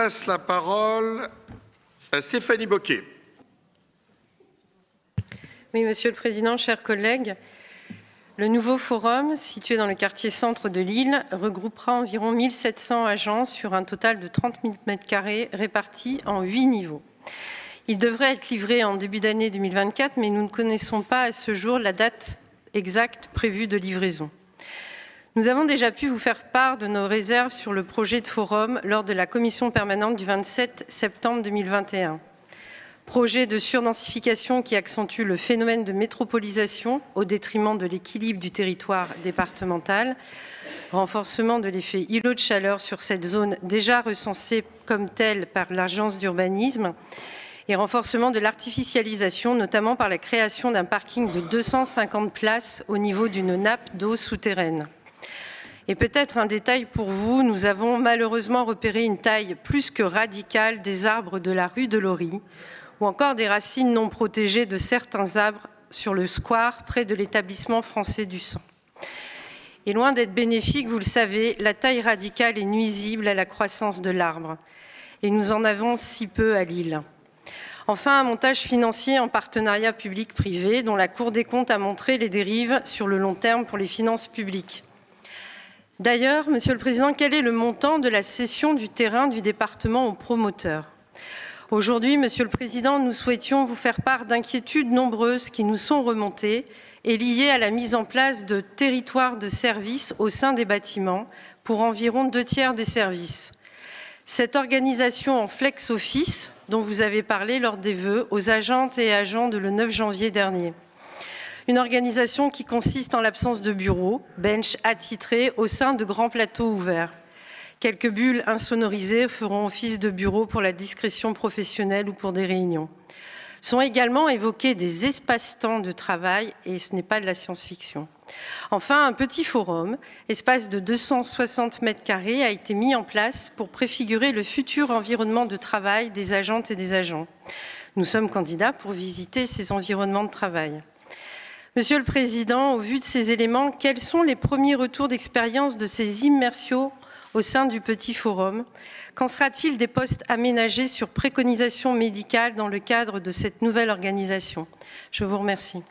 passe la parole à Stéphanie Bocquet. Oui, Monsieur le Président, chers collègues, le nouveau forum, situé dans le quartier centre de Lille, regroupera environ 1700 agents sur un total de 30 000 m² répartis en 8 niveaux. Il devrait être livré en début d'année 2024, mais nous ne connaissons pas à ce jour la date exacte prévue de livraison. Nous avons déjà pu vous faire part de nos réserves sur le projet de forum lors de la commission permanente du 27 septembre 2021. Projet de surdensification qui accentue le phénomène de métropolisation au détriment de l'équilibre du territoire départemental, renforcement de l'effet îlot de chaleur sur cette zone déjà recensée comme telle par l'agence d'urbanisme et renforcement de l'artificialisation, notamment par la création d'un parking de 250 places au niveau d'une nappe d'eau souterraine. Et peut-être un détail pour vous, nous avons malheureusement repéré une taille plus que radicale des arbres de la rue de Lory, ou encore des racines non protégées de certains arbres sur le square près de l'établissement français du sang. Et loin d'être bénéfique, vous le savez, la taille radicale est nuisible à la croissance de l'arbre. Et nous en avons si peu à Lille. Enfin, un montage financier en partenariat public-privé dont la Cour des comptes a montré les dérives sur le long terme pour les finances publiques. D'ailleurs, Monsieur le Président, quel est le montant de la cession du terrain du département aux promoteurs ? Aujourd'hui, Monsieur le Président, nous souhaitions vous faire part d'inquiétudes nombreuses qui nous sont remontées et liées à la mise en place de territoires de services au sein des bâtiments pour environ 2/3 des services. Cette organisation en flex-office, dont vous avez parlé lors des vœux aux agentes et agents le 9 janvier dernier. Une organisation qui consiste en l'absence de bureaux, bench attitrés au sein de grands plateaux ouverts. Quelques bulles insonorisées feront office de bureau pour la discrétion professionnelle ou pour des réunions. Sont également évoqués des espaces-temps de travail et ce n'est pas de la science-fiction. Enfin, un petit forum, espace de 260 m², a été mis en place pour préfigurer le futur environnement de travail des agentes et des agents. Nous sommes candidats pour visiter ces environnements de travail. Monsieur le Président, au vu de ces éléments, quels sont les premiers retours d'expérience de ces immersions au sein du petit forum? Qu'en sera-t-il des postes aménagés sur préconisation médicale dans le cadre de cette nouvelle organisation? Je vous remercie.